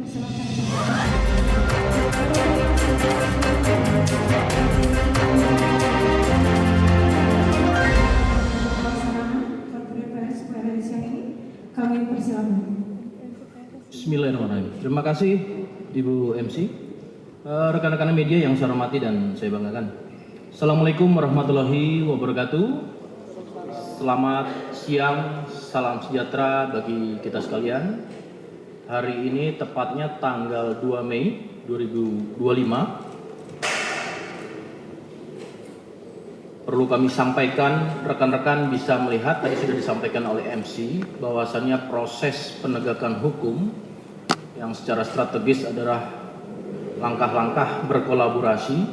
Kami persilakan. Bismillahirrahmanirrahim. Terima kasih Ibu MC, rekan-rekan media yang saya hormati dan saya banggakan. Assalamualaikum warahmatullahi wabarakatuh. Selamat siang, salam sejahtera bagi kita sekalian. Hari ini tepatnya tanggal 2 Mei 2025. Perlu kami sampaikan, rekan-rekan bisa melihat tadi sudah disampaikan oleh MC bahwasannya proses penegakan hukum yang secara strategis adalah langkah-langkah berkolaborasi.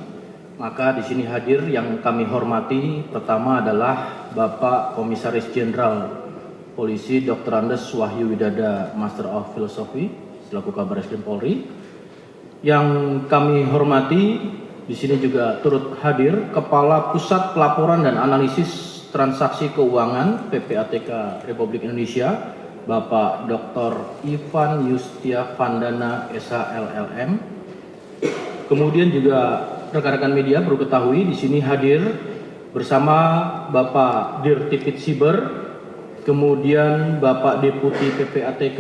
Maka di sini hadir yang kami hormati pertama adalah Bapak Komisaris Jenderal Polisi Dr. Andes Wahyu Widada, Master of Philosophy selaku Kabareskrim Polri. Yang kami hormati di sini juga turut hadir Kepala Pusat Pelaporan dan Analisis Transaksi Keuangan PPATK Republik Indonesia, Bapak Dr. Ivan Yustia Vandana SHLLM. Kemudian juga rekan-rekan media perlu ketahui di sini hadir bersama Bapak Dirtipid Siber, kemudian Bapak Deputi PPATK,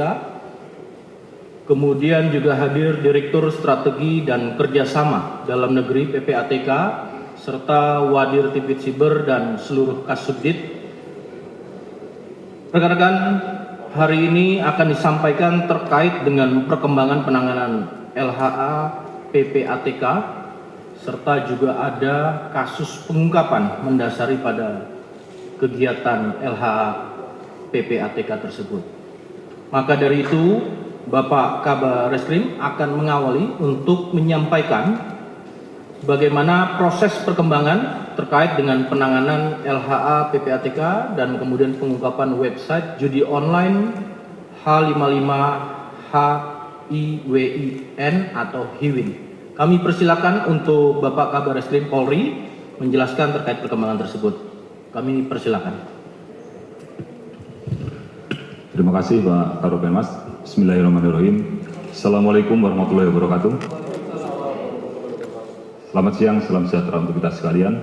kemudian juga hadir Direktur Strategi dan Kerjasama Dalam Negeri PPATK, serta Wadir Tipid Siber dan seluruh Kasubdit. Rekan-rekan, hari ini akan disampaikan terkait dengan perkembangan penanganan LHA PPATK, serta juga ada kasus pengungkapan mendasari pada kegiatan LHA PPATK tersebut. Maka dari itu, Bapak Kabareskrim akan mengawali untuk menyampaikan bagaimana proses perkembangan terkait dengan penanganan LHA PPATK dan kemudian pengungkapan website judi online H55 HIWIN atau HIWIN. Kami persilakan untuk Bapak Kabareskrim Polri menjelaskan terkait perkembangan tersebut. Kami persilakan. Terima kasih Pak Karopenmas. Bismillahirrahmanirrahim. Assalamualaikum warahmatullahi wabarakatuh. Selamat siang, salam sejahtera untuk kita sekalian.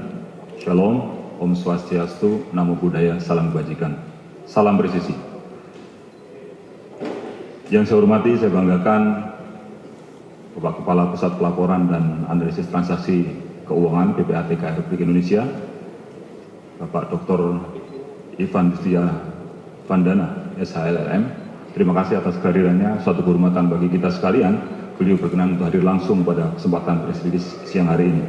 Shalom, Om Swastiastu, Namo Buddhaya, salam kebajikan, salam presisi. Yang saya hormati, saya banggakan Bapak Kepala Pusat Pelaporan dan Analisis Transaksi Keuangan PPATK Republik Indonesia, Bapak Dr. Ivan Yustia Vandana SHLLM. Terima kasih atas kehadirannya, suatu kehormatan bagi kita sekalian. Beliau berkenan untuk hadir langsung pada kesempatan press release siang hari ini.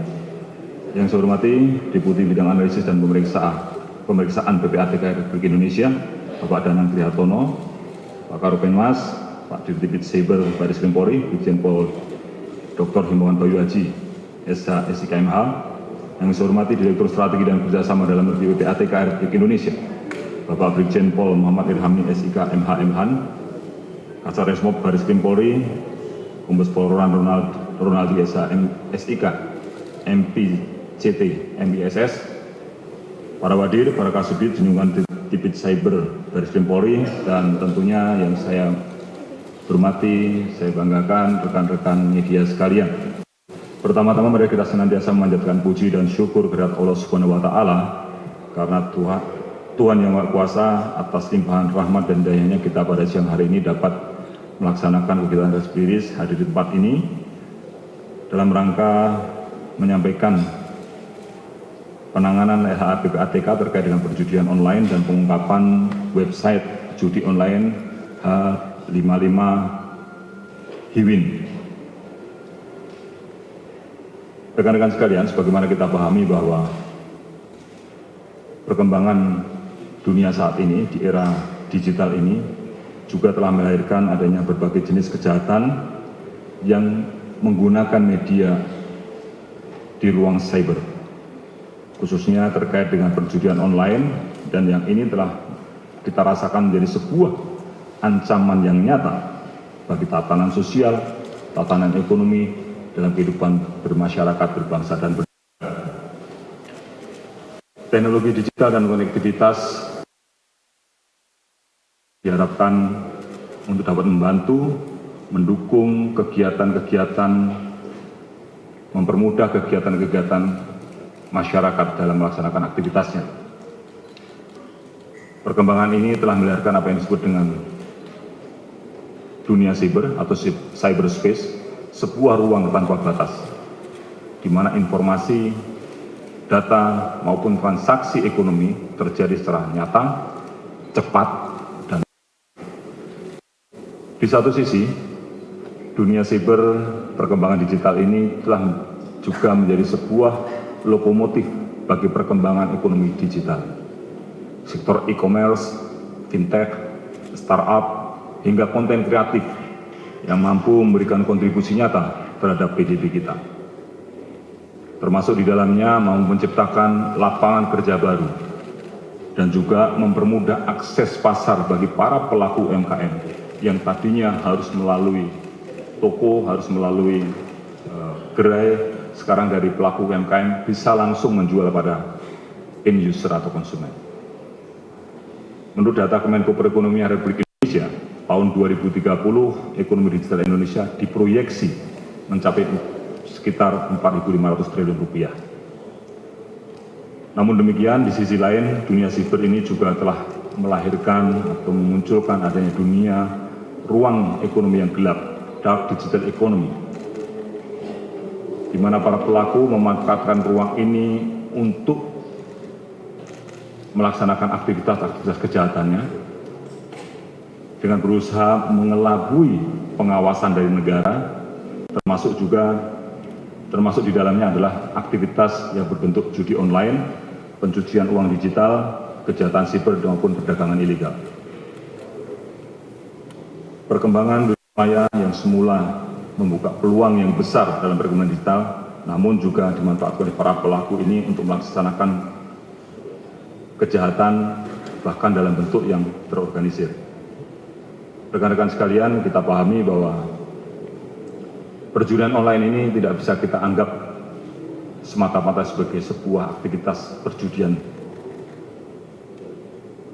Yang saya hormati Deputi Bidang Analisis dan Pemeriksaan PPATK Republik Indonesia, Bapak Danang Trihartono, Pak Karopenmas, Pak Dirtipid Siber Bareskrim Polri, Brigjen Pol Dr. Himawan Bayu Haji, SH SIKMH. Yang saya hormati Direktur Strategi dan Kerjasama Dalam Negeri PPATK Republik Indonesia, Bapak Brigjen Pol Muhammad Irhamni SIK MH MHan, Kasaresmob Bareskrim Polri, Kombes Pol Ronaldi SIK MPCT MISS, para wadir, para kasubdit, junjungan Tipid Cyber Bareskrim Polri, dan tentunya yang saya hormati, saya banggakan rekan-rekan media sekalian. Pertama-tama mari kita senantiasa memanjatkan puji dan syukur kehadirat Allah Subhanahu wa taala, karena Tuhan yang Maha Kuasa, atas limpahan rahmat dan dayanya kita pada siang hari ini dapat melaksanakan kegiatan resmiris hadir di tempat ini dalam rangka menyampaikan penanganan LHA PPATK terkait dengan perjudian online dan pengungkapan website judi online H55 HIWIN. Rekan-rekan sekalian, sebagaimana kita pahami bahwa perkembangan dunia saat ini, di era digital ini, juga telah melahirkan adanya berbagai jenis kejahatan yang menggunakan media di ruang cyber, khususnya terkait dengan perjudian online, dan yang ini telah kita rasakan menjadi sebuah ancaman yang nyata bagi tatanan sosial, tatanan ekonomi dalam kehidupan bermasyarakat, berbangsa, dan teknologi digital dan konektivitas diharapkan untuk dapat membantu mendukung kegiatan-kegiatan, mempermudah kegiatan-kegiatan masyarakat dalam melaksanakan aktivitasnya. Perkembangan ini telah melahirkan apa yang disebut dengan dunia siber atau cyberspace, sebuah ruang tanpa batas, di mana informasi, data, maupun transaksi ekonomi terjadi secara nyata, cepat, dan di satu sisi, dunia siber perkembangan digital ini telah juga menjadi sebuah lokomotif bagi perkembangan ekonomi digital. Sektor e-commerce, fintech, startup, hingga konten kreatif yang mampu memberikan kontribusi nyata terhadap PDB kita. Termasuk di dalamnya mau menciptakan lapangan kerja baru dan juga mempermudah akses pasar bagi para pelaku UMKM yang tadinya harus melalui toko, harus melalui gerai, sekarang dari pelaku UMKM bisa langsung menjual pada end user atau konsumen. Menurut data Kemenko Perekonomian Republik Indonesia, tahun 2030 ekonomi digital Indonesia diproyeksi mencapai sekitar 4.500 triliun rupiah. Namun demikian, di sisi lain, dunia siber ini juga telah melahirkan atau memunculkan adanya dunia ruang ekonomi yang gelap, dark digital economy, di mana para pelaku memanfaatkan ruang ini untuk melaksanakan aktivitas kejahatannya dengan berusaha mengelabui pengawasan dari negara, termasuk di dalamnya adalah aktivitas yang berbentuk judi online, pencucian uang digital, kejahatan siber maupun perdagangan ilegal. Perkembangan dunia maya yang semula membuka peluang yang besar dalam perkembangan digital, namun juga dimanfaatkan oleh para pelaku ini untuk melaksanakan kejahatan bahkan dalam bentuk yang terorganisir. Rekan-rekan sekalian, kita pahami bahwa perjudian online ini tidak bisa kita anggap semata-mata sebagai sebuah aktivitas perjudian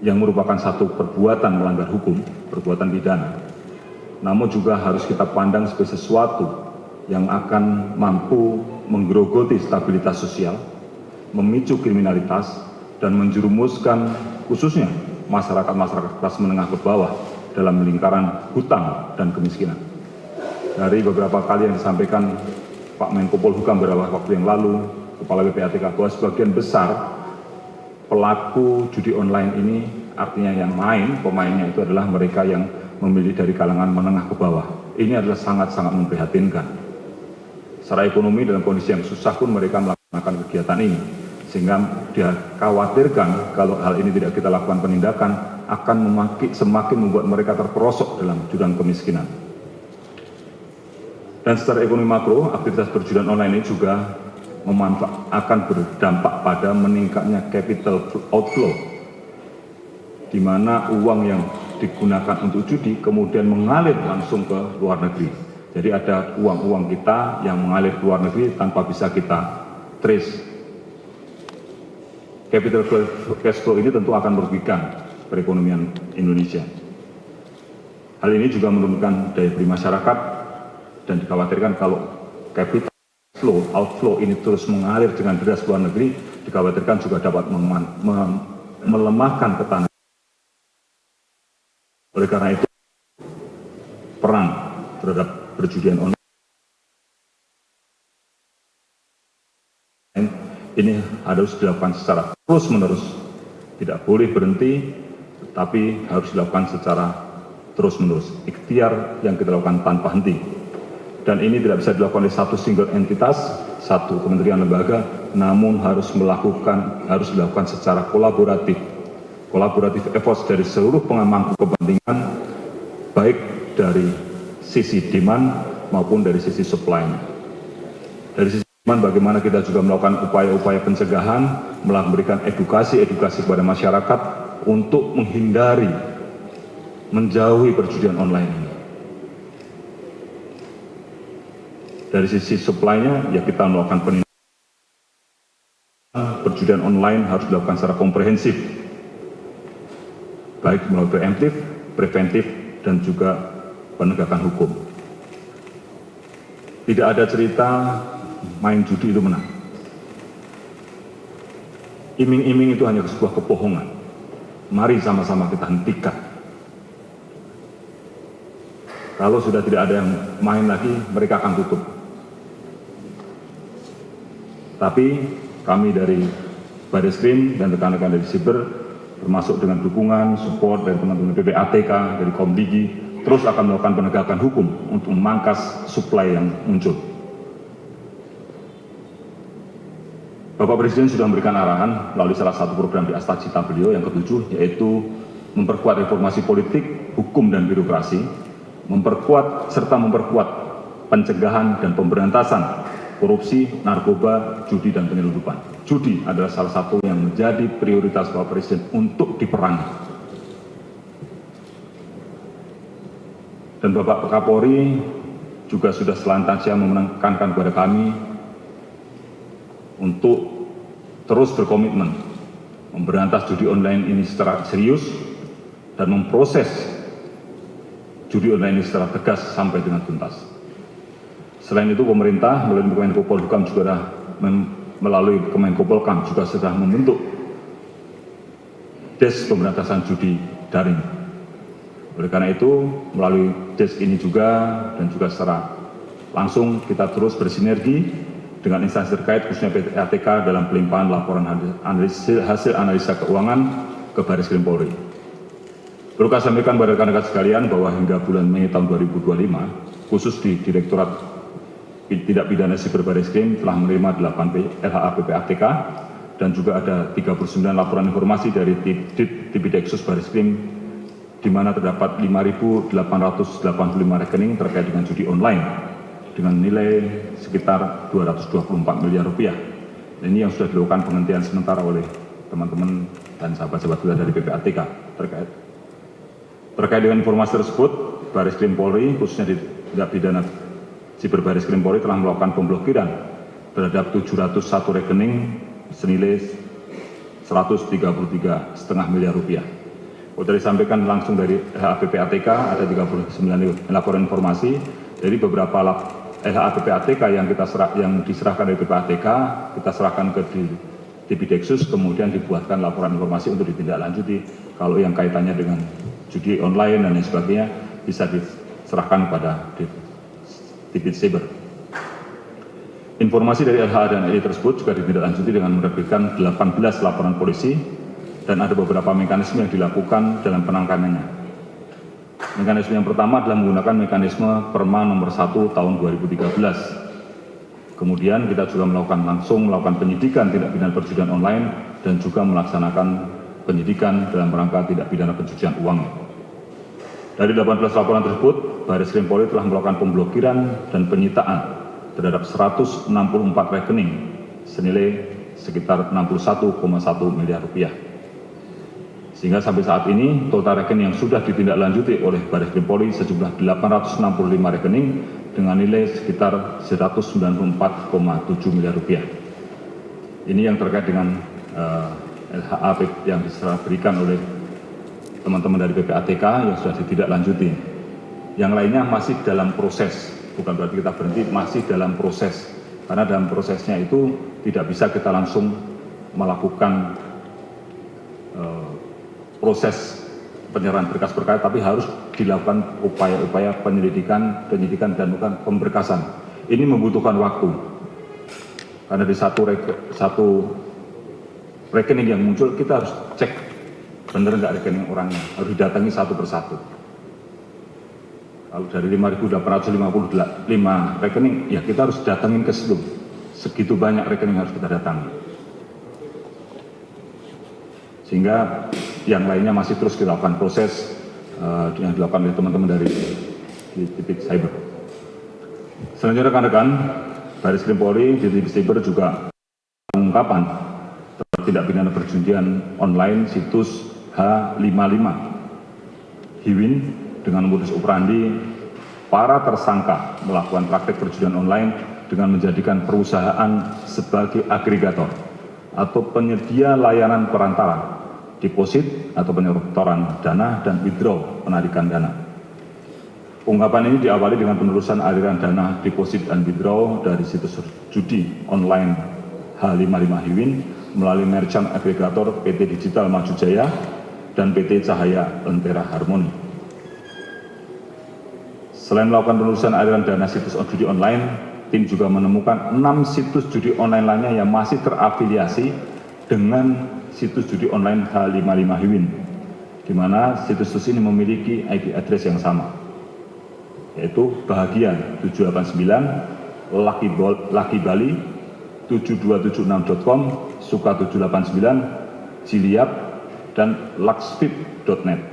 yang merupakan satu perbuatan melanggar hukum, perbuatan pidana, namun juga harus kita pandang sebagai sesuatu yang akan mampu menggerogoti stabilitas sosial, memicu kriminalitas, dan menjerumuskan khususnya masyarakat kelas menengah ke bawah dalam lingkaran hutang dan kemiskinan. Dari beberapa kali yang disampaikan Pak Menko Polhukam beberapa waktu yang lalu, Kepala PPATK, bahwa sebagian besar pelaku judi online ini artinya yang pemainnya itu adalah mereka yang memilih dari kalangan menengah ke bawah. Ini adalah sangat-sangat memprihatinkan. Secara ekonomi dalam kondisi yang susah pun mereka melaksanakan kegiatan ini, sehingga dia khawatirkan kalau hal ini tidak kita lakukan penindakan akan semakin membuat mereka terperosok dalam jurang kemiskinan. Dan secara ekonomi makro, aktivitas perjudian online ini juga akan berdampak pada meningkatnya capital outflow, di mana uang yang digunakan untuk judi kemudian mengalir langsung ke luar negeri. Jadi ada uang-uang kita yang mengalir ke luar negeri tanpa bisa kita trace. Capital cash flow ini tentu akan merugikan perekonomian Indonesia. Hal ini juga menurunkan daya beli masyarakat dan dikhawatirkan kalau capital outflow ini terus mengalir dengan deras ke luar negeri, dikhawatirkan juga dapat melemahkan ketahanan. Oleh karena itu, perang terhadap perjudian online ini harus dilakukan secara terus-menerus, tidak boleh berhenti, tetapi harus dilakukan secara terus-menerus. Ikhtiar yang kita lakukan tanpa henti. Dan ini tidak bisa dilakukan oleh satu single entitas, satu kementerian lembaga, namun harus dilakukan secara kolaboratif efforts dari seluruh pemangku kepentingan, baik dari sisi demand maupun dari sisi supply-nya. Dari sisi bagaimana kita juga melakukan upaya-upaya pencegahan, memberikan edukasi kepada masyarakat untuk menjauhi perjudian online ini. Dari sisi supply-nya, ya kita melakukan penindakan. Perjudian online harus dilakukan secara komprehensif, baik melalui preventif, dan juga penegakan hukum. Tidak ada cerita main judi itu menang. Iming-iming itu hanya sebuah kebohongan. Mari sama-sama kita hentikan. Kalau sudah tidak ada yang main lagi, mereka akan tutup. Tapi kami dari Bareskrim dan rekan-rekan dari Siber, termasuk dengan dukungan, support dari teman-teman PPATK, dari Komdigi, terus akan melakukan penegakan hukum untuk memangkas suplai yang muncul. Bapak Presiden sudah memberikan arahan melalui salah satu program di Astagfirullah beliau yang ke-7, yaitu memperkuat reformasi politik, hukum dan birokrasi, memperkuat pencegahan dan pemberantasan korupsi, narkoba, judi dan penyelundupan. Judi adalah salah satu yang menjadi prioritas Bapak Presiden untuk diperangi. Dan Bapak Kapolri juga sudah selantasnya menekankan kepada kami untuk terus berkomitmen memberantas judi online ini secara serius dan memproses judi online ini secara tegas sampai dengan tuntas. Selain itu, pemerintah melalui Kemenko Polhukam juga sudah membentuk Des Pemberantasan Judi Daring. Oleh karena itu, melalui Des ini juga dan juga secara langsung kita terus bersinergi dengan instansi terkait khususnya PPATK dalam pelimpahan laporan hasil analisa keuangan ke Bareskrim Polri. Perlu kami sampaikan kepada rekan-rekan sekalian bahwa hingga bulan Mei tahun 2025, khusus di Direktorat Tindak Pidana Siber Bareskrim telah menerima 8 LHA PPATK dan juga ada 39 laporan informasi dari Tipideksus Bareskrim di mana terdapat 5.885 rekening terkait dengan judi online dengan nilai sekitar 224 miliar rupiah. Dan ini yang sudah dilakukan penghentian sementara oleh teman-teman dan sahabat-sahabat kita dari PPATK terkait dengan informasi tersebut. Bareskrim Polri khususnya di Tindak Pidana Siber Bareskrim Polri telah melakukan pemblokiran terhadap 701 rekening senilai 133,5 miliar rupiah. Sudah disampaikan langsung dari LHA-PPATK ada 39 laporan informasi dari beberapa LHA PPATK yang diserahkan dari PPATK, kita serahkan ke Tipideksus, kemudian dibuatkan laporan informasi untuk ditindaklanjuti. Kalau yang kaitannya dengan judi online dan lain sebagainya bisa diserahkan kepada Tipid Cyber. Informasi dari LHA dan LI tersebut juga ditindaklanjuti dengan menerbitkan 18 laporan polisi dan ada beberapa mekanisme yang dilakukan dalam penanganannya. Mekanisme yang pertama adalah menggunakan mekanisme Perma nomor 1 tahun 2013. Kemudian kita juga melakukan penyidikan tindak pidana perjudian online dan juga melaksanakan penyidikan dalam rangka tindak pidana pencucian uang. Dari 18 laporan tersebut, Bareskrim Polri telah melakukan pemblokiran dan penyitaan terhadap 164 rekening senilai sekitar 61,1 miliar rupiah. Sehingga sampai saat ini total rekening yang sudah ditindaklanjuti oleh Bareskrim Polri sejumlah 865 rekening dengan nilai sekitar 194,7 miliar rupiah. Ini yang terkait dengan LHA yang diberikan oleh teman-teman dari PPATK yang sudah ditindaklanjuti. Yang lainnya masih dalam proses, bukan berarti kita berhenti, masih dalam proses. Karena dalam prosesnya itu tidak bisa kita langsung melakukan proses penyerahan berkas perkara, tapi harus dilakukan upaya-upaya penyelidikan dan bukan pemberkasan. Ini membutuhkan waktu. Karena di satu rekening yang muncul, kita harus cek benar nggak rekening orangnya, harus didatangi satu persatu. Kalau dari 5.855 rekening, ya kita harus datangin ke seluruh. Segitu banyak rekening harus kita datangi. Sehingga yang lainnya masih terus dilakukan proses yang dilakukan oleh teman-teman dari Tipid Cyber. Selanjutnya rekan-rekan, Bareskrim Polri di Tipid Cyber juga pengungkapan tindak pidana perjudian online situs H55 Hiwin dengan modus operandi para tersangka melakukan praktek perjudian online dengan menjadikan perusahaan sebagai agregator atau penyedia layanan perantara, deposit atau penyetoran dana dan withdraw penarikan dana. Pengungkapan ini diawali dengan penelusuran aliran dana deposit dan withdraw dari situs judi online H55 Hiwin melalui merchant aggregator PT Digital Maju Jaya dan PT Cahaya Lentera Harmoni. Selain melakukan penelusuran aliran dana situs judi online, tim juga menemukan 6 situs judi online lainnya yang masih terafiliasi dengan situs judi online H55 Hiwin, di mana situs ini memiliki IP address yang sama, yaitu Bahagia 789, Lucky Bali 7276.com, Suka 789, Jiliap, dan Luxfit.net.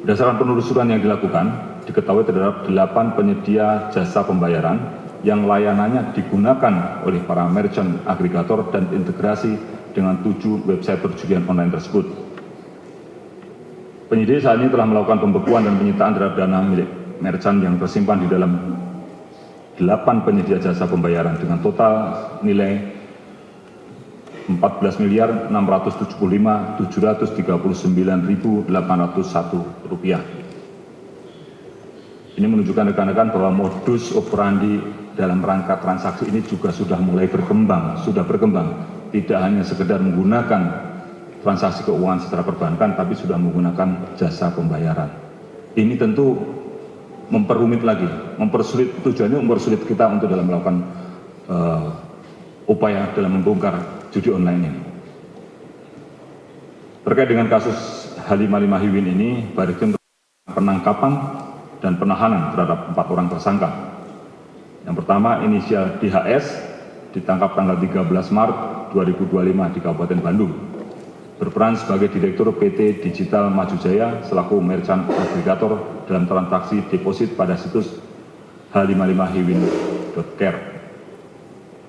Berdasarkan penelusuran yang dilakukan, diketahui terdapat 8 penyedia jasa pembayaran yang layanannya digunakan oleh para merchant agregator dan integrasi dengan 7 website perjudian online tersebut. Penyidik saat ini telah melakukan pembekuan dan penyitaan terhadap dana milik merchant yang tersimpan di dalam 8 penyedia jasa pembayaran dengan total nilai Rp14.675.739.801. Ini menunjukkan rekan-rekan bahwa modus operandi dalam rangka transaksi ini juga sudah mulai berkembang, tidak hanya sekedar menggunakan transaksi keuangan secara perbankan, tapi sudah menggunakan jasa pembayaran. Ini tentu memperumit lagi, mempersulit, tujuannya mempersulit kita untuk dalam melakukan upaya dalam membongkar judi online ini. Terkait dengan kasus H55 Hiwin ini, Barreskrim penangkapan dan penahanan terhadap 4 orang tersangka. Yang pertama, inisial DHS ditangkap tanggal 13 Maret 2025 di Kabupaten Bandung, berperan sebagai Direktur PT Digital Maju Jaya selaku merchant aggregator dalam transaksi deposit pada situs h55hiwin.care.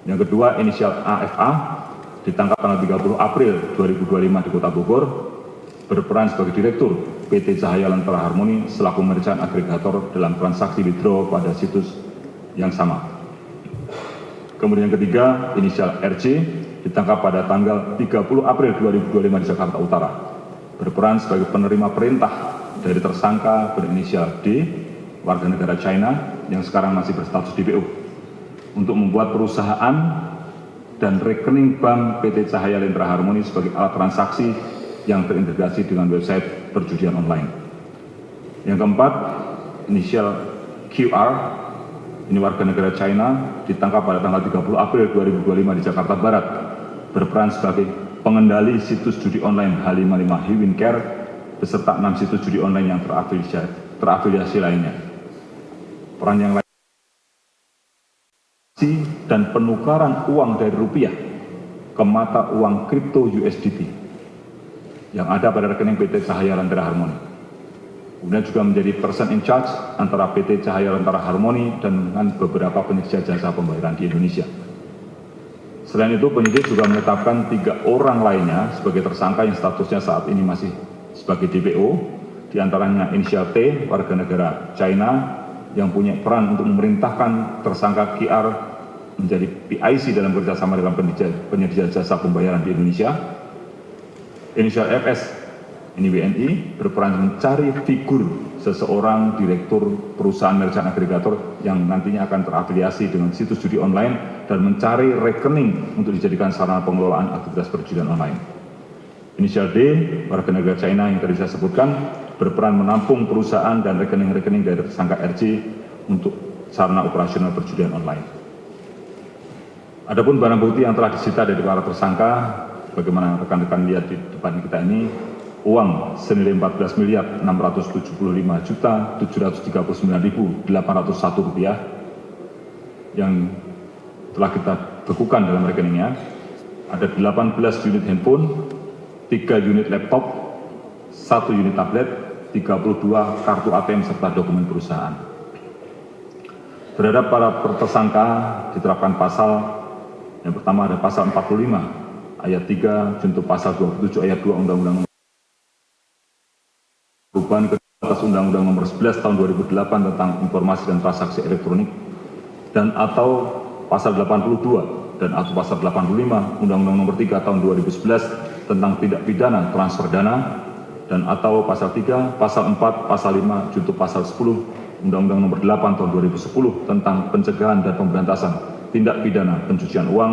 Yang kedua, inisial AFA ditangkap tanggal 30 April 2025 di Kota Bogor, berperan sebagai Direktur PT Cahaya Lentera Harmoni selaku merchant aggregator dalam transaksi withdraw pada situs yang sama. Kemudian yang ketiga, inisial RC ditangkap pada tanggal 30 April 2025 di Jakarta Utara, berperan sebagai penerima perintah dari tersangka berinisial D, warga negara China yang sekarang masih berstatus DPO, untuk membuat perusahaan dan rekening bank PT Cahaya Lentera Harmoni sebagai alat transaksi yang terintegrasi dengan website perjudian online. Yang keempat, inisial QR, ini warga negara China, ditangkap pada tanggal 30 April 2025 di Jakarta Barat, berperan sebagai pengendali situs judi online H55 Hiwin Care beserta 6 situs judi online yang terafiliasi lainnya. Peran yang lain dan penukaran uang dari rupiah ke mata uang kripto USDT yang ada pada rekening PT Cahaya Lentera Harmoni. Kemudian juga menjadi person in charge antara PT Cahaya Lentera Harmoni dan dengan beberapa penyedia jasa pembayaran di Indonesia. Selain itu, penyidik juga menetapkan 3 orang lainnya sebagai tersangka yang statusnya saat ini masih sebagai DPO, diantaranya inisial T, warga negara China, yang punya peran untuk memerintahkan tersangka QR menjadi PIC dalam kerjasama dengan penyedia jasa pembayaran di Indonesia. Inisial FS, ini WNI, berperan mencari figur seseorang direktur perusahaan merchant aggregator yang nantinya akan terafiliasi dengan situs judi online dan mencari rekening untuk dijadikan sarana pengelolaan aktivitas perjudian online. Inisial D, warga negara China yang tadi saya sebutkan, berperan menampung perusahaan dan rekening-rekening dari tersangka RC untuk sarana operasional perjudian online. Adapun barang bukti yang telah disita dari para tersangka, bagaimana rekan-rekan lihat di depan kita ini, uang senilai Rp14.675.739.801 yang telah kita bekukan dalam rekeningnya. Ada 18 unit handphone, 3 unit laptop, 1 unit tablet, 32 kartu ATM serta dokumen perusahaan. Terhadap para tersangka diterapkan pasal yang pertama ada pasal 45 ayat 3 junto pasal 27 ayat 2 Undang-Undang perubahan ke atas Undang-Undang Nomor 11 Tahun 2008 tentang Informasi dan Transaksi Elektronik dan atau pasal 82 dan atau pasal 85 Undang-Undang Nomor 3 Tahun 2011 tentang tindak pidana transfer dana dan atau pasal 3, pasal 4, pasal 5, junto pasal 10 Undang-Undang Nomor 8 Tahun 2010 tentang pencegahan dan pemberantasan tindak pidana pencucian uang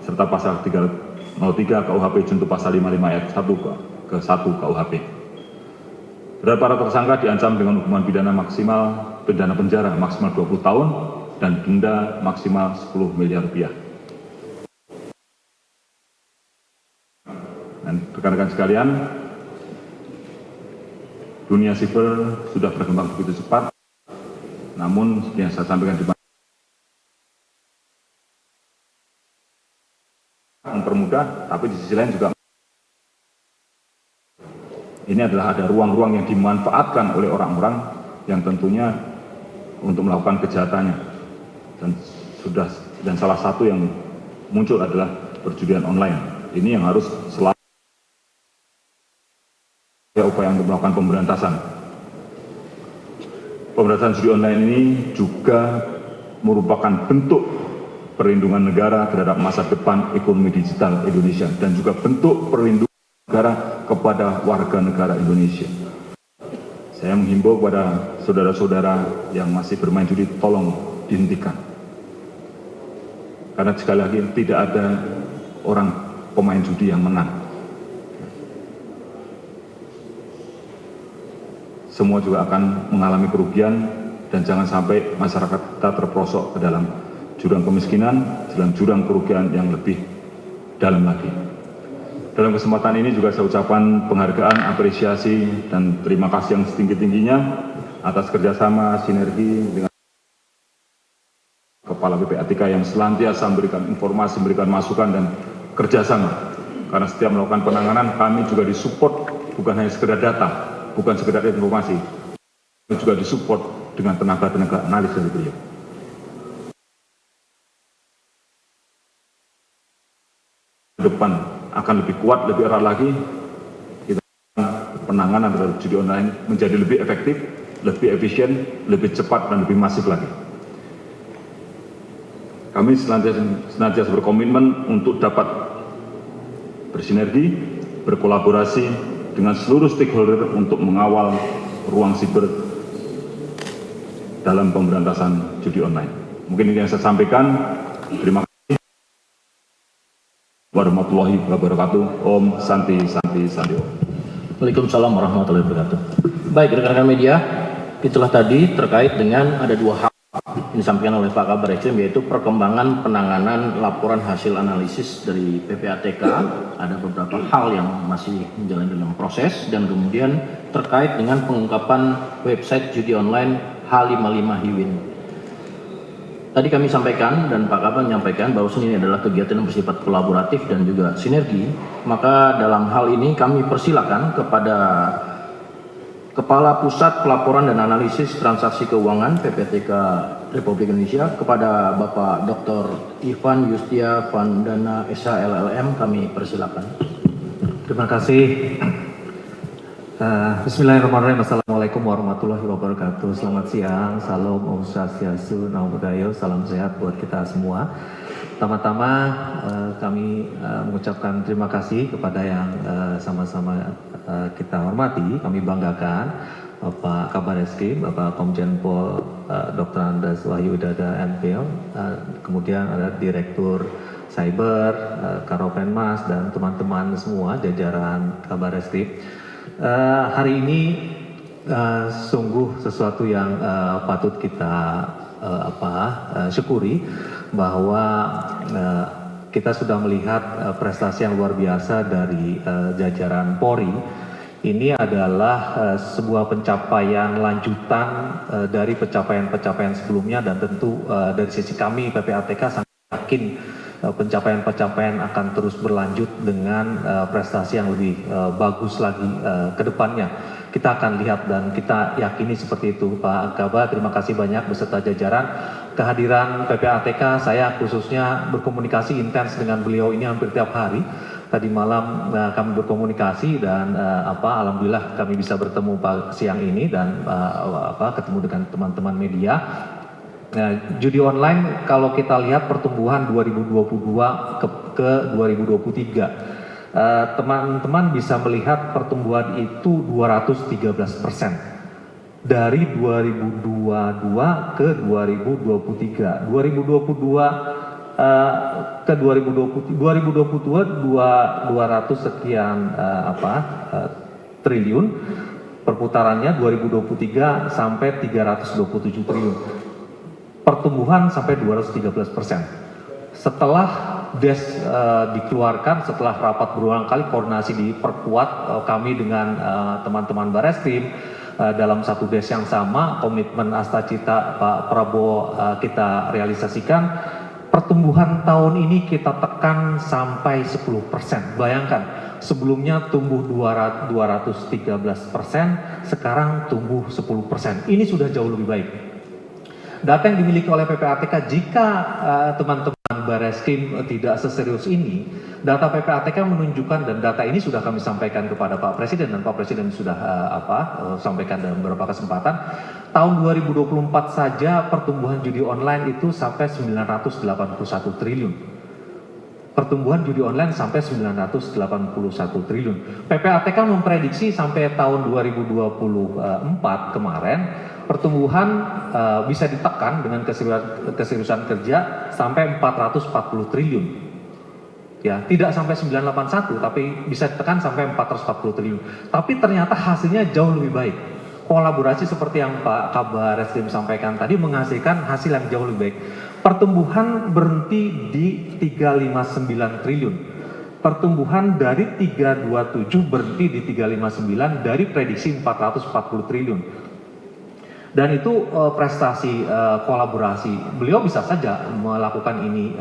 serta pasal 303 KUHP junto pasal 55 ayat 1 ke 1 KUHP. Terhadap para tersangka diancam dengan hukuman pidana maksimal pidana penjara maksimal 20 tahun dan denda maksimal 10 miliar rupiah. Dan rekan-rekan sekalian, dunia siber sudah berkembang begitu cepat, namun yang saya sampaikan di mempermudah, tapi di sisi lain juga ini adalah ada ruang-ruang yang dimanfaatkan oleh orang-orang yang tentunya untuk melakukan kejahatannya, dan salah satu yang muncul adalah perjudian online. Ini yang harus selalu upaya untuk melakukan pemberantasan. Pemberantasan judi online ini juga merupakan bentuk perlindungan negara terhadap masa depan ekonomi digital Indonesia dan juga bentuk perlindungan negara kepada warga negara Indonesia. Saya menghimbau kepada saudara-saudara yang masih bermain judi, tolong dihentikan. Karena sekali lagi tidak ada orang pemain judi yang menang. Semua juga akan mengalami kerugian dan jangan sampai masyarakat kita terperosok ke dalam jurang kemiskinan, dalam jurang kerugian yang lebih dalam lagi. Dalam kesempatan ini juga saya ucapkan penghargaan, apresiasi, dan terima kasih yang setinggi-tingginya atas kerjasama sinergi dengan Kepala PPATK yang senantiasa memberikan informasi, memberikan masukan dan kerjasama. Karena setiap melakukan penanganan kami juga disupport bukan hanya sekedar data, bukan sekedar informasi, kami juga disupport dengan tenaga-tenaga analis dari beliau. Depan akan lebih kuat, lebih erat lagi, kita penanganan terhadap judi online menjadi lebih efektif, lebih efisien, lebih cepat, dan lebih masif lagi. Kami senantiasa berkomitmen untuk dapat bersinergi, berkolaborasi dengan seluruh stakeholder untuk mengawal ruang siber dalam pemberantasan judi online. Mungkin ini yang saya sampaikan. Terima kasih. Warahmatullahi wabarakatuh. Om Santi Santi Santi Om. Waalaikumsalam warahmatullahi wabarakatuh. Baik, rekan-rekan media, itulah tadi terkait dengan ada dua hal yang disampaikan oleh Pak Kabar Eskrim, yaitu perkembangan penanganan laporan hasil analisis dari PPATK. Ada beberapa hal yang masih menjalani dalam proses, dan kemudian terkait dengan pengungkapan website judi online H55 Hiwin. Tadi kami sampaikan dan Pak Kabar menyampaikan bahwa ini adalah kegiatan yang bersifat kolaboratif dan juga sinergi. Maka dalam hal ini kami persilakan kepada Kepala Pusat Pelaporan dan Analisis Transaksi Keuangan PPATK Republik Indonesia, kepada Bapak Dr. Ivan Yustia Vandana SHLLM, kami persilakan. Terima kasih. Bismillahirrahmanirrahim. Assalamualaikum warahmatullahi wabarakatuh. Selamat siang, salam Om Swastiastu, Namo Buddhaya, salam sehat buat kita semua. Pertama-tama kami mengucapkan terima kasih kepada yang sama-sama kita hormati, kami banggakan, Bapak Kabar Eskrim, Bapak Komjen Pol Dr. Andes Wahyu Udada MPL, kemudian ada Direktur Cyber, Karopenmas, dan teman-teman semua jajaran Kabar Eskrim. Hari ini sungguh sesuatu yang patut kita syukuri, bahwa kita sudah melihat prestasi yang luar biasa dari jajaran Polri. Ini adalah sebuah pencapaian lanjutan dari pencapaian-pencapaian sebelumnya, dan tentu dari sisi kami PPATK sangat yakin pencapaian-pencapaian akan terus berlanjut dengan prestasi yang lebih bagus lagi ke depannya. Kita akan lihat dan kita yakini seperti itu. Pak Kabar, terima kasih banyak beserta jajaran. Kehadiran PPATK, saya khususnya berkomunikasi intens dengan beliau ini hampir tiap hari. Tadi malam kami berkomunikasi dan alhamdulillah kami bisa bertemu siang ini dan ketemu dengan teman-teman media. Judi online kalau kita lihat pertumbuhan 2022 ke 2023 teman-teman bisa melihat pertumbuhan itu 213% dari 2022 ke 2023. 2022 ke 2022 200 sekian triliun perputarannya, 2023 sampai 327 triliun. Pertumbuhan sampai 213%. Setelah DES dikeluarkan, setelah rapat berulang kali koordinasi diperkuat kami dengan teman-teman Bareskrim dalam satu DES yang sama, komitmen Astacita Pak Prabowo kita realisasikan. Pertumbuhan tahun ini kita tekan sampai 10%. Bayangkan, sebelumnya tumbuh 213%, sekarang tumbuh 10%. Ini sudah jauh lebih baik. Data yang dimiliki oleh PPATK, jika teman-teman Bareskrim tidak seserius ini, data PPATK menunjukkan, dan data ini sudah kami sampaikan kepada Pak Presiden, dan Pak Presiden sudah sampaikan dalam beberapa kesempatan, tahun 2024 saja pertumbuhan judi online itu sampai 981 triliun. Pertumbuhan judi online sampai 981 triliun. PPATK memprediksi sampai tahun 2024 kemarin, pertumbuhan bisa ditekan dengan keseriusan kerja sampai 440 triliun. Ya, tidak sampai 981, tapi bisa ditekan sampai 440 triliun. Tapi ternyata hasilnya jauh lebih baik. Kolaborasi seperti yang Pak Kabar Reskrim sampaikan tadi menghasilkan hasil yang jauh lebih baik. Pertumbuhan berhenti di 359 triliun. Pertumbuhan dari 327 berhenti di 359 dari prediksi 440 triliun. Dan itu prestasi kolaborasi. Beliau bisa saja melakukan ini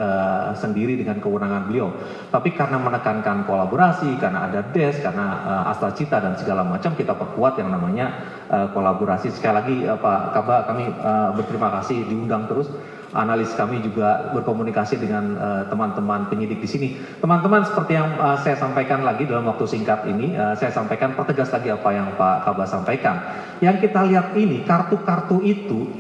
sendiri dengan kewenangan beliau. Tapi karena menekankan kolaborasi, karena ada DES, karena Astacita dan segala macam, kita perkuat yang namanya kolaborasi. Sekali lagi Pak Kaba, kami berterima kasih diundang terus. Analis kami juga berkomunikasi dengan teman-teman penyidik di sini. Teman-teman, seperti yang saya sampaikan lagi dalam waktu singkat ini, saya sampaikan, pertegas lagi apa yang Pak Kaba sampaikan. Yang kita lihat ini, kartu-kartu itu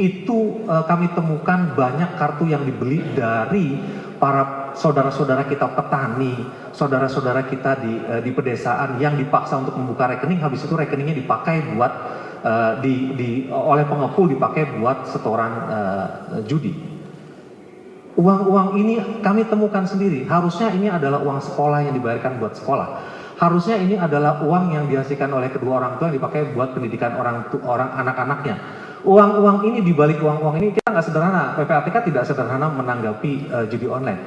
kami temukan banyak kartu yang dibeli dari para saudara-saudara kita petani, saudara-saudara kita di pedesaan yang dipaksa untuk membuka rekening, habis itu rekeningnya dipakai buat oleh pengepul, dipakai buat setoran judi. Uang-uang ini kami temukan sendiri. Harusnya ini adalah uang sekolah yang dibayarkan buat sekolah. Harusnya ini adalah uang yang dihasilkan oleh kedua orang tua yang dipakai buat pendidikan orang anak-anaknya. Uang-uang ini, dibalik uang-uang ini kita nggak sederhana. PPATK tidak sederhana menanggapi judi online.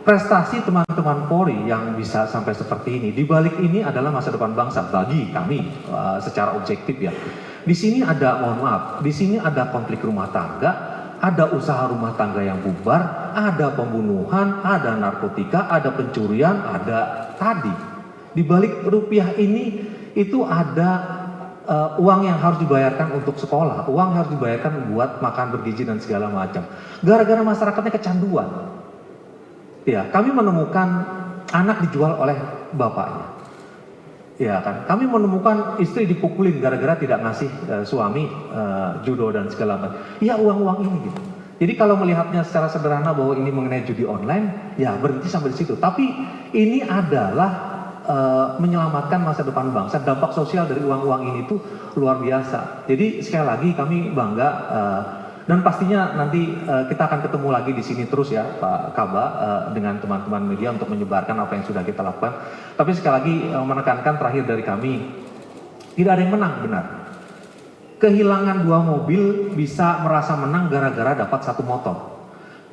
Prestasi teman-teman Polri yang bisa sampai seperti ini, dibalik ini adalah masa depan bangsa bagi kami secara objektif ya. Di sini ada, mohon maaf, di sini ada konflik rumah tangga, ada usaha rumah tangga yang bubar, ada pembunuhan, ada narkotika, ada pencurian, ada tadi. Di balik rupiah ini itu ada uang yang harus dibayarkan untuk sekolah, uang yang harus dibayarkan buat makan bergizi dan segala macam. Gara-gara masyarakatnya kecanduan. Ya, kami menemukan anak dijual oleh bapaknya. Ya kan, kami menemukan istri dipukulin gara-gara tidak ngasih suami judo dan segala macam. Ya, uang-uang ini gitu. Jadi kalau melihatnya secara sederhana bahwa ini mengenai judi online, ya berhenti sampai di situ. Tapi ini adalah menyelamatkan masa depan bangsa. Dampak sosial dari uang-uang ini tuh luar biasa. Jadi sekali lagi kami bangga dan pastinya nanti kita akan ketemu lagi di sini terus ya Pak Kaba dengan teman-teman media untuk menyebarkan apa yang sudah kita lakukan. Tapi sekali lagi menekankan terakhir dari kami, tidak ada yang menang, benar. Kehilangan 2 mobil bisa merasa menang gara-gara dapat 1 motor.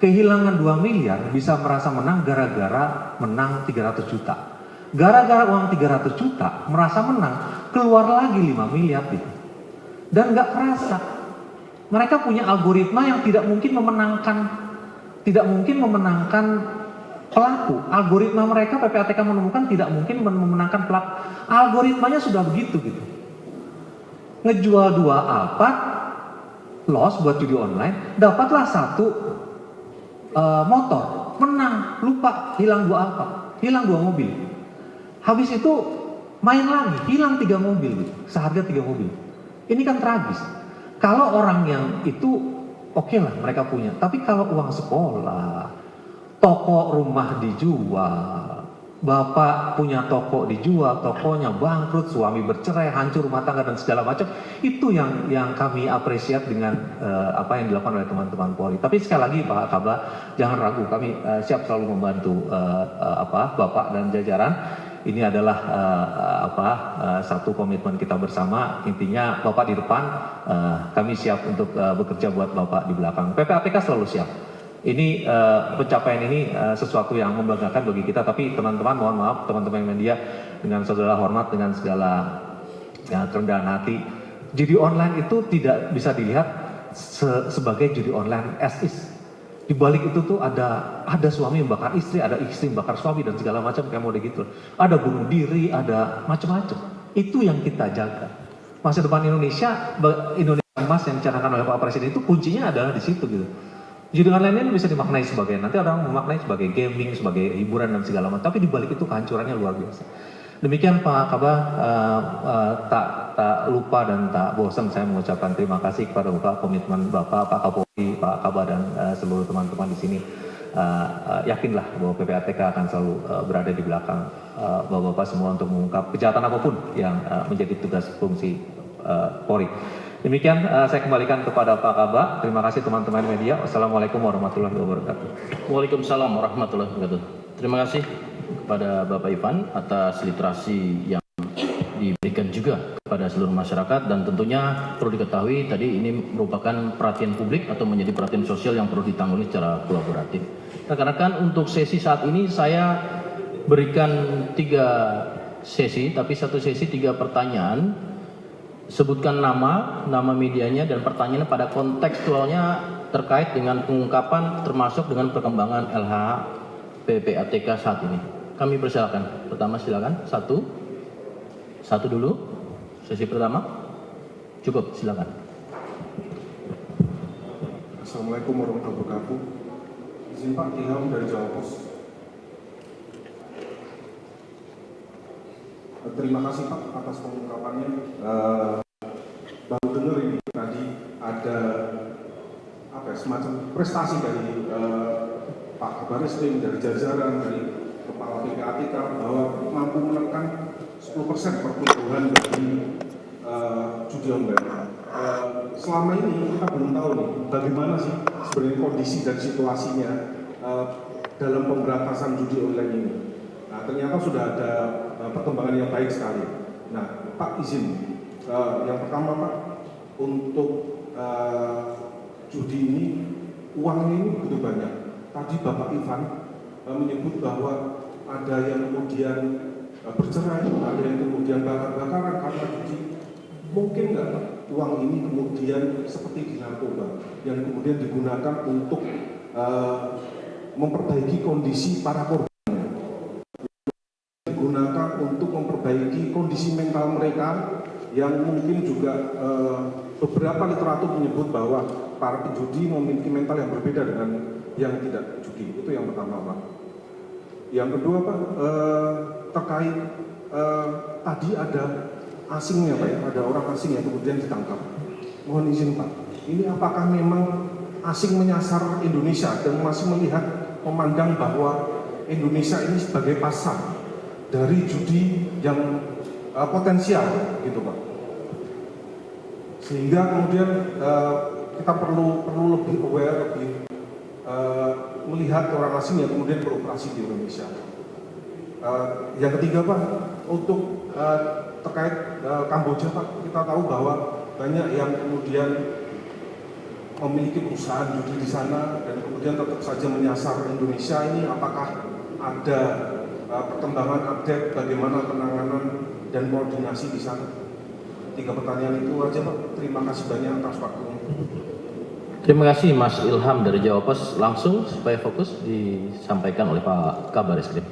Kehilangan 2 miliar bisa merasa menang gara-gara menang 300 juta. Gara-gara uang 300 juta merasa menang, keluar lagi 5 miliar gitu. Dan nggak kerasa. Mereka punya algoritma yang tidak mungkin memenangkan pelaku. Algoritma mereka, PPATK menemukan tidak mungkin memenangkan pelaku. Algoritmanya sudah begitu gitu. Ngejual 2 Alphard, loss buat judi online, dapatlah 1 motor, menang, lupa, hilang 2 Alphard, hilang 2 mobil. Habis itu main lagi, hilang 3 mobil gitu, seharga 3 mobil. Ini kan tragis. Kalau orang yang itu oke lah mereka punya, tapi kalau uang sekolah, toko rumah dijual, Bapak punya toko dijual, tokonya bangkrut, suami bercerai, hancur rumah tangga dan segala macam. Itu yang kami apresiat dengan apa yang dilakukan oleh teman-teman Polri. Tapi sekali lagi Pak Kaba, jangan ragu, kami siap selalu membantu Bapak dan jajaran. Ini adalah satu komitmen kita bersama. Intinya Bapak di depan, kami siap untuk bekerja buat Bapak di belakang. PPATK selalu siap. Ini pencapaian ini sesuatu yang membanggakan bagi kita, tapi teman-teman mohon maaf, teman-teman media, dengan segala hormat, dengan segala kerendahan hati, judi online itu tidak bisa dilihat sebagai judi online as is. Di balik itu tuh ada suami membakar istri, ada istri membakar suami dan segala macam kayak mode gitu. Ada bunuh diri, ada macam-macam. Itu yang kita jaga. Masa depan Indonesia emas yang dicanangkan oleh Pak Presiden itu kuncinya adalah di situ gitu. Judi online ini bisa dimaknai sebagai, nanti orang memaknai sebagai gaming, sebagai hiburan dan segala macam. Tapi di balik itu kehancurannya luar biasa. Demikian Pak Kaba, tak lupa dan tak bosan saya mengucapkan terima kasih kepada Bapak, komitmen Bapak, Pak Kapolri, Pak Kaba dan seluruh teman-teman di sini. Yakinlah bahwa PPATK akan selalu berada di belakang Bapak-Bapak semua untuk mengungkap kejahatan apapun yang menjadi tugas fungsi Polri. Demikian saya kembalikan kepada Pak Kaba. Terima kasih teman-teman media. Wassalamualaikum warahmatullahi wabarakatuh. Waalaikumsalam warahmatullahi wabarakatuh. Terima kasih kepada Bapak Ivan atas literasi yang diberikan juga kepada seluruh masyarakat, dan tentunya perlu diketahui tadi ini merupakan perhatian publik atau menjadi perhatian sosial yang perlu ditangani secara kolaboratif. Rekan-rekan, untuk sesi saat ini saya berikan 3 sesi, tapi satu sesi 3 pertanyaan. Sebutkan nama medianya dan pertanyaannya pada kontekstualnya terkait dengan pengungkapan termasuk dengan perkembangan LH PPATK saat ini. Kami persilakan. Pertama silakan. Satu dulu. Sesi pertama. Cukup, silakan. Assalamualaikum warahmatullahi wabarakatuh. Izin Pak, Ilham dari Jawa Pos. Terima kasih Pak atas pengungkapannya. Baru dengar ini tadi ada semacam prestasi dari Pak Kabar Eskrim, dari jajaran, dari Kepala PPATK bahwa mampu menekan 10% pertumbuhan dari judi online. Selama ini kita belum tahu nih bagaimana sih sebenarnya kondisi dan situasinya dalam pemberantasan judi online ini. Nah, ternyata sudah ada perkembangan yang baik sekali. Nah, Pak izin, yang pertama Pak, untuk judi ini uangnya ini begitu banyak. Tadi Bapak Ivan menyebut bahwa ada yang kemudian bercerai, ada yang kemudian bakar-bakaran karena judi. Mungkin nggak Pak, uang ini kemudian seperti di narkoba yang kemudian digunakan untuk memperbaiki kondisi para korban, digunakan untuk memperbaiki kondisi mental mereka, yang mungkin juga beberapa literatur menyebut bahwa para penjudi memiliki mental yang berbeda dengan yang tidak judi. Itu yang pertama Pak. Yang kedua Pak, terkait tadi ada asingnya Pak ya, ada orang asing yang kemudian ditangkap. Mohon izin Pak, ini apakah memang asing menyasar Indonesia dan masih melihat, memandang bahwa Indonesia ini sebagai pasar dari judi yang potensial gitu Pak, sehingga kemudian kita perlu lebih aware, lebih melihat orang asing yang kemudian beroperasi di Indonesia. Yang ketiga Pak, untuk terkait Kamboja Pak, kita tahu bahwa banyak yang kemudian memiliki perusahaan judi di sana dan kemudian tetap saja menyasar Indonesia. Ini apakah ada perkembangan update bagaimana penanganan dan koordinasi di sana? 3 pertanyaan itu aja Pak. Terima kasih banyak atas waktunya. Terima kasih Mas Ilham dari Jawa Pos. Langsung supaya fokus disampaikan oleh Pak Kabar Eskrim.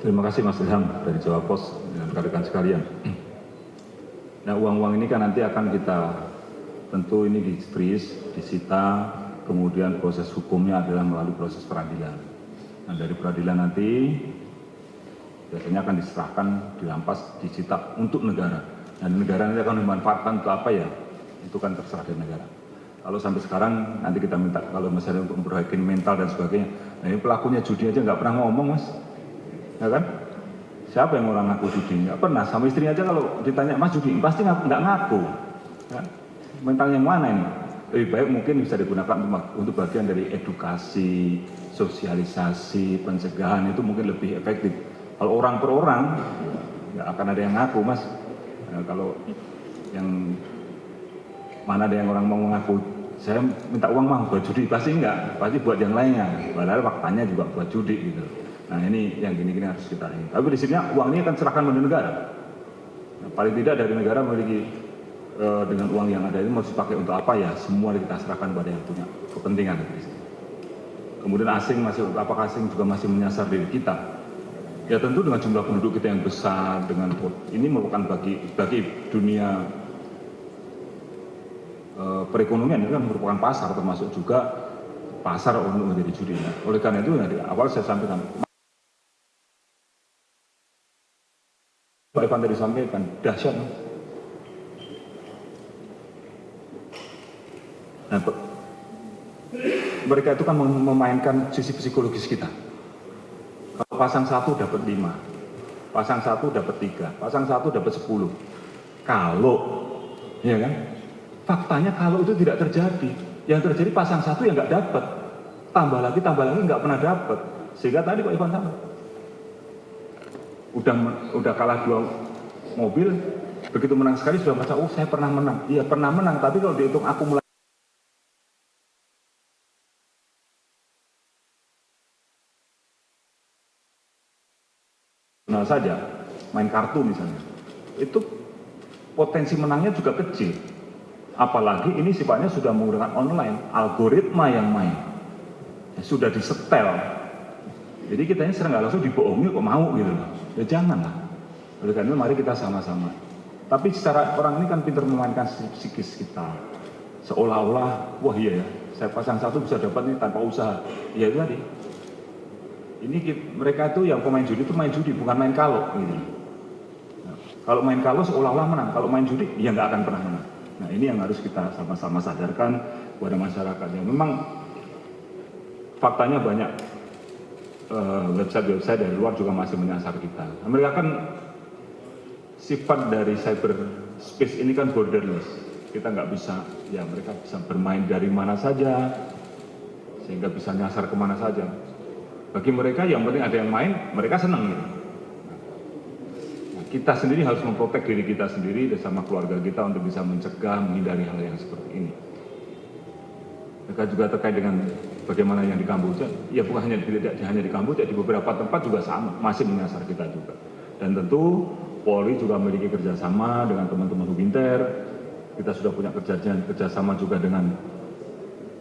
Terima kasih Mas Ilham dari Jawa Pos dan rekan-rekan sekalian. Nah, uang-uang ini kan nanti akan kita, tentu ini di-freeze, disita, kemudian proses hukumnya adalah melalui proses peradilan. Nah, dari peradilan nanti biasanya akan diserahkan, dirampas, disita untuk negara. Nah, negara nanti akan dimanfaatkan untuk apa ya? Itu kan terserah dari negara. Kalau sampai sekarang nanti kita minta kalau misalnya untuk memperbaiki mental dan sebagainya. Nah ini pelakunya judi aja nggak pernah ngomong mas, ya kan? Siapa yang orang ngaku judi? Nggak pernah. Sama istrinya aja kalau ditanya mas judi pasti nggak ngaku. Ya? Mental yang mana ini? Lebih baik mungkin bisa digunakan untuk bagian dari edukasi, sosialisasi, pencegahan itu mungkin lebih efektif. Kalau orang per orang nggak akan ada yang ngaku mas. Nah, kalau yang mana ada yang orang mau ngaku saya minta uang mah buat judi, pasti enggak, pasti buat yang lainnya, padahal faktanya juga buat judi gitu. Nah ini yang gini-gini harus kita ini. Tapi di sini uang ini akan serahkan pada negara. Nah, paling tidak dari negara memiliki dengan uang yang ada ini mau dipakai untuk apa ya? Semua kita serahkan pada yang punya kepentingan di sini. Kemudian asing apakah asing juga masih menyasar diri kita? Ya tentu dengan jumlah penduduk kita yang besar, dengan ini merupakan bagi dunia perekonomian itu kan merupakan pasar, termasuk juga pasar untuk menjadi judi. Nah, oleh karena itu di awal saya sampaikan, Pak Ivan tadi sampaikan dahsyat. Nah, mereka itu kan memainkan sisi psikologis kita. Kalau pasang 1 dapat 5, pasang 1 dapat 3, pasang 1 dapat 10. Kalau, ya kan? Faktanya kalau itu tidak terjadi, yang terjadi pasang 1 yang nggak dapat, tambah lagi nggak pernah dapat. Sehingga tadi Pak Ivan sama, udah kalah 2 mobil, begitu menang sekali sudah merasa, oh saya pernah menang. Iya pernah menang, tapi kalau dihitung akumulasi saja, main kartu misalnya, itu potensi menangnya juga kecil. Apalagi ini sifatnya sudah menggunakan online, algoritma yang main, ya, sudah disetel. Jadi kita ini sering nggak langsung dibohongi kok mau gitu loh. Ya janganlah. Oleh karena itu mari kita sama-sama. Tapi secara orang ini kan pintar memainkan psikis kita. Seolah-olah, wah iya ya, saya pasang 1 bisa dapat nih tanpa usaha. Ya itu tadi. Ini mereka itu yang pemain judi itu main judi, bukan main kalau gitu. Nah, kalau main kalau seolah-olah menang, kalau main judi ya nggak akan pernah menang. Nah ini yang harus kita sama-sama sadarkan kepada masyarakat. Ya, memang faktanya banyak website-website dari luar juga masih menyasar kita. Nah, mereka kan sifat dari cyberspace ini kan borderless. Kita nggak bisa, ya mereka bisa bermain dari mana saja, sehingga bisa nyasar kemana saja. Bagi mereka yang penting ada yang main, mereka senang gitu. Kita sendiri harus memprotek diri kita sendiri bersama keluarga kita untuk bisa mencegah, menghindari hal yang seperti ini. Mereka juga terkait dengan bagaimana yang di Kamboja, ya bukan hanya di Kamboja, di beberapa tempat juga sama, masih menyasar kita juga. Dan tentu Polri juga memiliki kerjasama dengan teman-teman Hubinter, kita sudah punya kerjasama juga dengan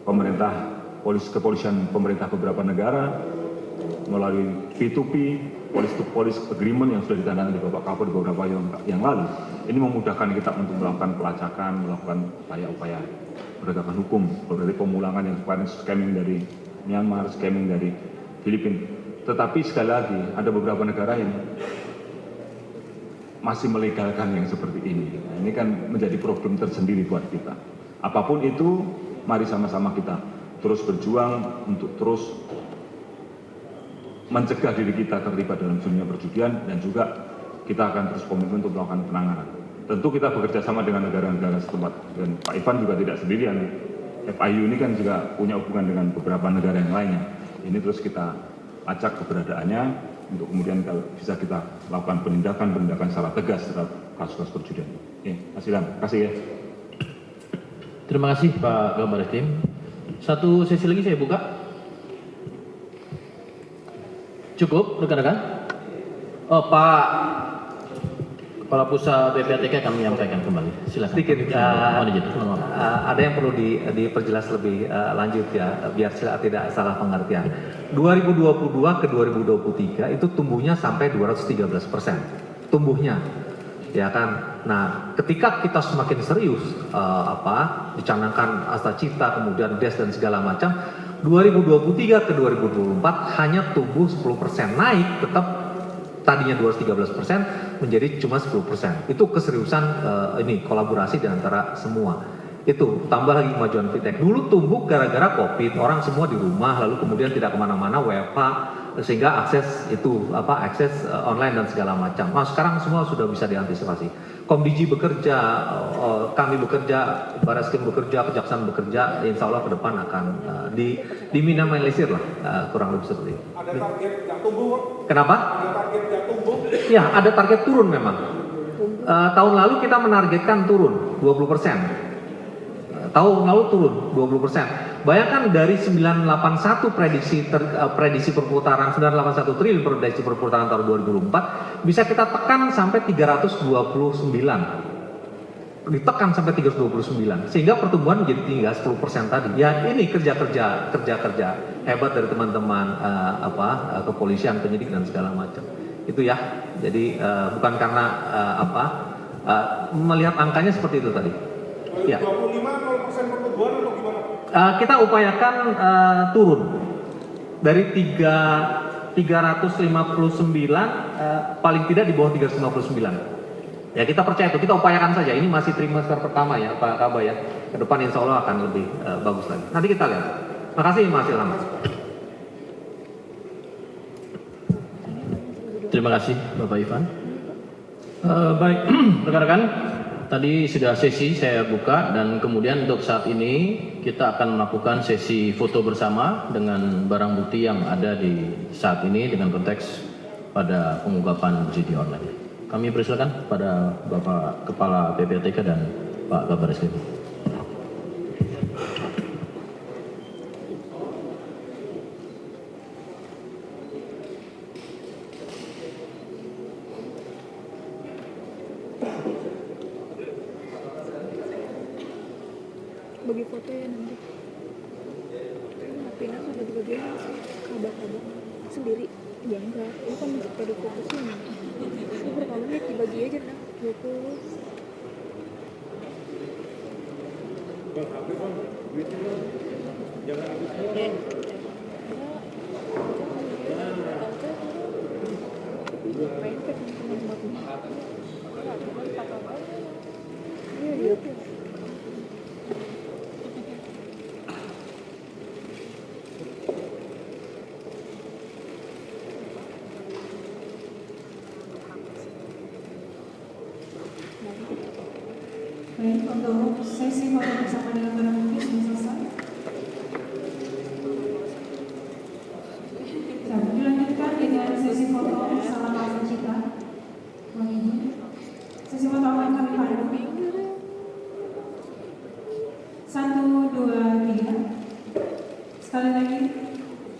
pemerintah, kepolisian pemerintah beberapa negara, melalui P2P, police agreement yang sudah ditandatangani di Bapak Kapolri beberapa yang lalu. Ini memudahkan kita untuk melakukan pelacakan, melakukan upaya-upaya penegakan hukum, berarti pemulangan yang kemarin scamming dari Myanmar, scamming dari Filipina. Tetapi sekali lagi, ada beberapa negara yang masih melegalkan yang seperti ini. Nah, ini kan menjadi problem tersendiri buat kita. Apapun itu, mari sama-sama kita terus berjuang untuk terus mencegah diri kita terlibat dalam dunia perjudian, dan juga kita akan terus komitmen untuk melakukan penanganan. Tentu kita bekerja sama dengan negara-negara setempat, dan Pak Ivan juga tidak sendirian. FIU ini kan juga punya hubungan dengan beberapa negara yang lainnya. Ini terus kita acak keberadaannya untuk kemudian kalau bisa kita lakukan penindakan secara tegas terhadap kasus-kasus perjudian. Terima kasih ya. Terima kasih Pak Kabar Eskrim. Satu sesi lagi saya buka. Cukup rekan-rekan? Oh Pak Kepala Pusat PPATK akan menyampaikan kembali. Silakan. Sedikit. Ada yang perlu diperjelas lebih lanjut ya, biar tidak salah pengertian. 2022 ke 2023 itu tumbuhnya sampai 213%. Tumbuhnya, ya kan. Nah, ketika kita semakin serius dicanangkan Asta Cipta, kemudian DES dan segala macam, 2023 ke 2024 hanya tumbuh 10%, naik tetap tadinya 213% menjadi cuma 10%. Itu keseriusan ini kolaborasi di antara semua. Itu tambah lagi kemajuan fintech. Dulu tumbuh gara-gara COVID, orang semua di rumah, lalu kemudian tidak kemana-mana, WFH, sehingga akses itu akses online dan segala macam. Nah, sekarang semua sudah bisa diantisipasi. Komdigi bekerja, kami bekerja, Barreskrim bekerja, Kejaksaan bekerja, insya Allah ke depan akan diminimalisir lah, kurang lebih seperti itu. Ada target nggak tumbuh? Kenapa? Ada target nggak tumbuh? Ya, ada target turun memang. Tahun lalu kita menargetkan turun 20%. Tahun lalu turun 20%. Bayangkan dari 981 prediksi perputaran 981 triliun prediksi perputaran tahun 2004 bisa kita tekan sampai 329. Ditekan sampai 329 sehingga pertumbuhan menjadi tinggal 10% tadi. Ya ini kerja hebat dari teman-teman kepolisian, penyidik dan segala macam. Itu ya. Jadi bukan karena melihat angkanya seperti itu tadi. Ya. 25 0% pertumbuhan atau gimana? Kita upayakan turun dari 359 paling tidak di bawah 359. Ya kita percaya itu, kita upayakan saja. Ini masih trimester pertama ya Pak Kaba ya. Ke depan insya Allah akan lebih bagus lagi. Nanti kita lihat. Makasih Mas Ilham. Terima kasih Bapak Ivan. Baik, rekan-rekan, tadi sudah sesi saya buka dan kemudian untuk saat ini kita akan melakukan sesi foto bersama dengan barang bukti yang ada di saat ini dengan konteks pada pengungkapan judi online. Kami persilakan pada Bapak Kepala PPATK dan Pak Kabar Eskrim. Bagi foto ya nanti. Pina sudah dibagian kabar-kabar sendiri. Ya enggak, ini kan pada fokusnya. Saya berapa menit dibagi aja nah 20. Iya. Baik, untuk sesi foto bersama dengan barang bukti sudah selesai. Dilanjutkan dengan sesi foto bersama Pak Cita. Sesi foto akan kami pandu. 1, 2, 3. Sekali lagi.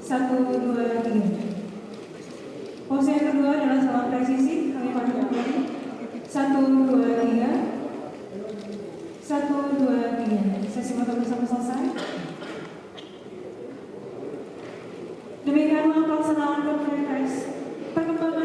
1, 2, 3. Pose yang kedua adalah salam presisi. Kami pandu kembali. 1, 2, 3. 1, 2, 3. Sesi foto bersama selesai. Demikian pelaksanaan konferensi pers. Perkembangan